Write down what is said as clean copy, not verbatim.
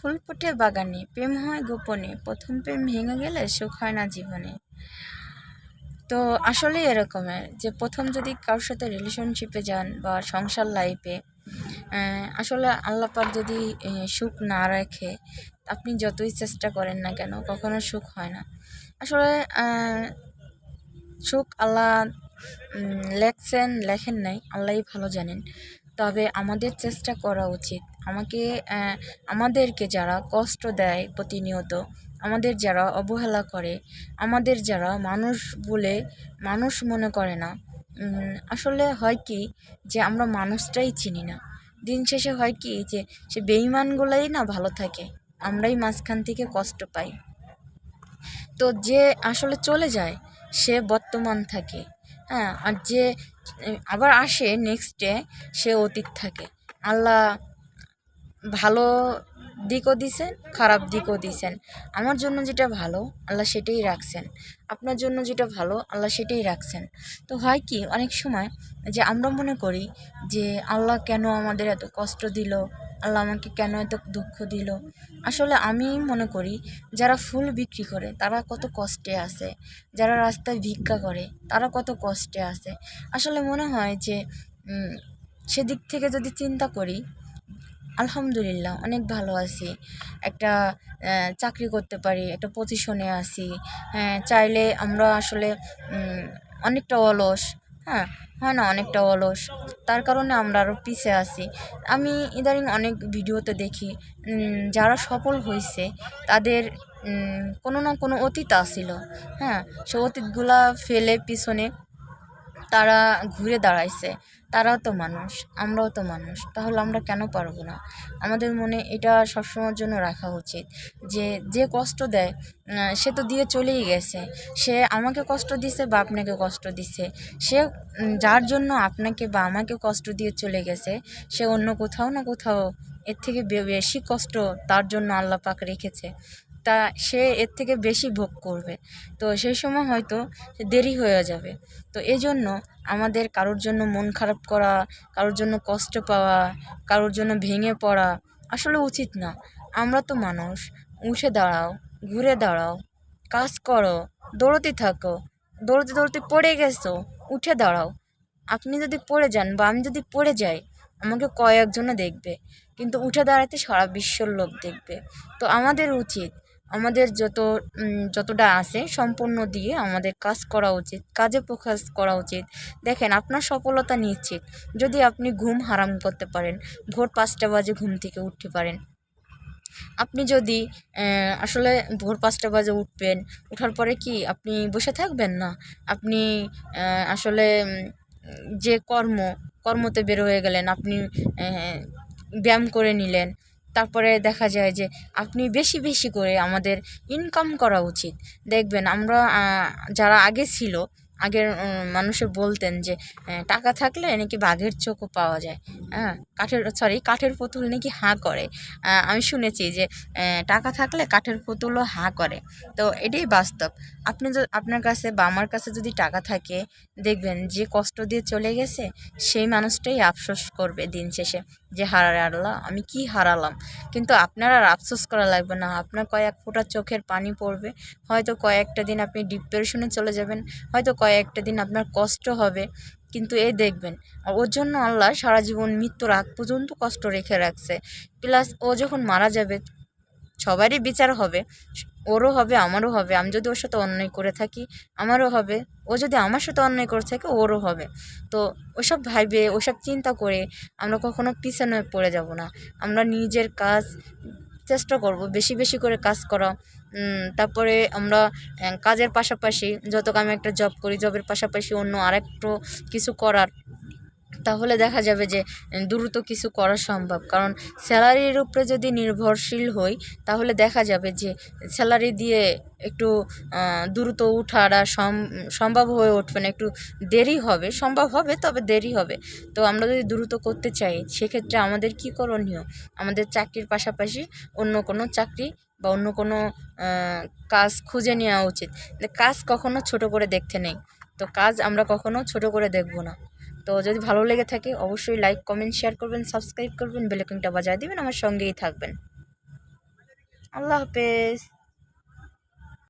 ফুল ফুটে বাগানে, প্রেম হয় গোপনে, প্রথম প্রেম ভেঙে গেলে সুখ হয় না জীবনে। তো আসলেই এরকমের যে প্রথম যদি কারোর সাথে রিলেশনশিপে যান বা সংসার লাইফে, আসলে আল্লাহ পাক যদি সুখ না রাখে, আপনি যতই চেষ্টা করেন না কেন কখনো সুখ হয় না। আসলে সুখ আল্লাহ লেখছেন লেখেন নাই, আল্লাহই ভালো জানেন। তবে আমাদের চেষ্টা করা উচিত। আমাদেরকে যারা কষ্ট দেয় প্রতিনিয়ত, আমাদের যারা অবহেলা করে, আমাদের যারা মানুষ বলে মানুষ মনে করে না, আসলে হয় কি যে আমরা মানুষটাই চিনি না। দিন শেষে হয় কি যে সে বেঈমানগুলাই না ভালো থাকে, আমরাই মাঝখান থেকে কষ্ট পাই। তো যে আসলে চলে যায় সে বর্তমান থাকে, হ্যাঁ, আর যে আবার আসে নেক্সট ডে সে অতীত থাকে। আল্লাহ ভালো দিকও দিছেন, খারাপ দিকও দিছেন। আমার জন্য যেটা ভালো আল্লাহ সেটাই রাখছেন, আপনার জন্য যেটা ভালো আল্লাহ সেটাই রাখছেন। তো হয় কি অনেক সময় যে আমরা মনে করি যে আল্লাহ কেন আমাদের এত কষ্ট দিল, আল্লাহ আমাকে কেন এত দুঃখ দিল। আসলে আমি মনে করি যারা ফুল বিক্রি করে তারা কত কষ্টে আছে, যারা রাস্তায় ভিক্ষা করে তারা কত কষ্টে আছে। আসলে মনে হয় যে সেদিক থেকে যদি চিন্তা করি, আলহামদুলিল্লাহ অনেক ভালো আছি। একটা চাকরি করতে পারি, একটা পজিশনে আছি। হ্যাঁ, চাইলে আমরা আসলে অনেকটা অলস, হ্যাঁ, হয় না, অনেকটা অলস। তার কারণে আমরা আরও পিছে আছি। আমি ইদানিং অনেক ভিডিওতে দেখি যারা সফল হয়েছে তাদের কোনো না কোনো অতীত আসিল, হ্যাঁ, সে অতীতগুলা ফেলে পিছনে তারা ঘুরে দাঁড়াইছে। তারাও তো মানুষ, আমরাও তো মানুষ, তাহলে আমরা কেন পারবো না? আমাদের মনে এটা সবসময়ের জন্য রাখা উচিত যে যে কষ্ট দেয় সে তো দিয়ে চলেই গেছে। সে আমাকে কষ্ট দিছে বা আপনাকে কষ্ট দিছে, সে যার জন্য আপনাকে বা আমাকে কষ্ট দিয়ে চলে গেছে, সে অন্য কোথাও না কোথাও এর থেকে বেশি কষ্ট তার জন্য আল্লাহ পাক রেখেছে। তা সে এর থেকে বেশি ভোগ করবে। তো সেই সময় হয়তো দেরি হয়ে যাবে। তো এজন্য আমাদের কারোর জন্য মন খারাপ করা, কারোর জন্য কষ্ট পাওয়া, কারোর জন্য ভেঙে পড়া আসলে উচিত না। আমরা তো মানুষ, উঠে দাঁড়াও, ঘুরে দাঁড়াও, কাজ করো, দৌড়তে থাকো। দৌড়তে দৌড়তে পড়ে গেছো, উঠে দাঁড়াও। আপনি যদি পড়ে যান বা আমি যদি পড়ে যাই, আমাকে কয়েকজনে দেখবে, কিন্তু উঠে দাঁড়াতে সারা বিশ্বর লোক দেখবে। তো আমাদের উচিত আমাদের যতটা আছে সম্পূর্ণ দিয়ে আমাদের কাজ করা উচিত, কাজে ফোকাস করা উচিত। দেখেন আপনার সফলতা নিশ্চিত যদি আপনি ঘুম হারাম করতে পারেন, ভোর 5টা বাজে ঘুম থেকে উঠতে পারেন। আপনি যদি আসলে ভোর 5টা বাজে উঠবেন, উঠার পরে কি আপনি বসে থাকবেন না? আপনি আসলে যে কর্মতে বের হয়ে গেলেন, আপনি ব্যায়াম করে নিলেন। তারপরে দেখা যায় যে আপনি বেশি বেশি করে আমাদের ইনকাম করা উচিত। দেখবেন আমরা যারা আগে ছিল, আগের মানুষে বলতেন যে টাকা থাকলে নাকি বাঘের চোখও পাওয়া যায়, হ্যাঁ, কাঠের পুতুল নাকি হাঁ করে। আমি শুনেছি যে টাকা থাকলে কাঠের পুতুলও হাঁ করে। তো এটাই বাস্তব। আপনার কাছে বা আমার কাছে যদি টাকা থাকে, দেখবেন যে কষ্ট দিয়ে চলে গেছে সেই মানুষটাই আফসোস করবে দিন শেষে যে হারারে আল্লাহ আমি কি হারালাম। কিন্তু আপনার আর আফসোস করা লাগবে না, আপনার কয়েক ফোঁটা চোখের পানি পড়বে। হয়তো কয়েকটা দিন আপনি ডিপ্রেশনে চলে যাবেন, হয়তো কয়েকটা দিন আপনার কষ্ট হবে, কিন্তু এই দেখবেন ওর জন্য আল্লাহ সারা জীবন মৃত্যুর আগ পর্যন্ত কষ্ট রেখে রাখছে। প্লাস ও যখন মারা যাবে সবারই বিচার হবে, ওরও হবে আমারও হবে। আমি যদি ওর সাথে অন্যায় করে থাকি আমারও হবে, ও যদি আমার সাথে অন্যায় করে থাকে ওরও হবে। তো ওসব ভাইবে, ওসব চিন্তা করে আমরা কখনো পিছনে পড়ে যাব না। আমরা নিজের কাজ চেষ্টা করব বেশি বেশি করে কাজ করা। তারপরে আমরা কাজের পাশাপাশি যত আমি একটা জব করি, জবের পাশাপাশি অন্য আরেকটু কিছু করার, তাহলে দেখা যাবে যে দ্রুত কিছু করা সম্ভব। কারণ স্যালারির উপরে যদি নির্ভরশীল হই তাহলে দেখা যাবে যে স্যালারি দিয়ে একটু দ্রুত উঠাটা সম্ভব হয়ে উঠবে না, একটু দেরি হবে। সম্ভব হবে তবে দেরি হবে। তো আমরা যদি দ্রুত করতে চাই সেক্ষেত্রে আমাদের কী করণীয়? আমাদের চাকরির পাশাপাশি অন্য কোনো চাকরি বা অন্য কোনো কাজ খুঁজে নেওয়া উচিত। কাজ কখনো ছোট করে দেখতে নেই, তো কাজ আমরা কখনো ছোট করে দেখব না। তো যদি ভালো লেগে থাকে অবশ্যই লাইক কমেন্ট শেয়ার করবেন, সাবস্ক্রাইব করবেন, বেল আইকনটা বাজিয়ে দিবেন, আমার সঙ্গেই থাকবেন। আল্লাহ হাফেজ।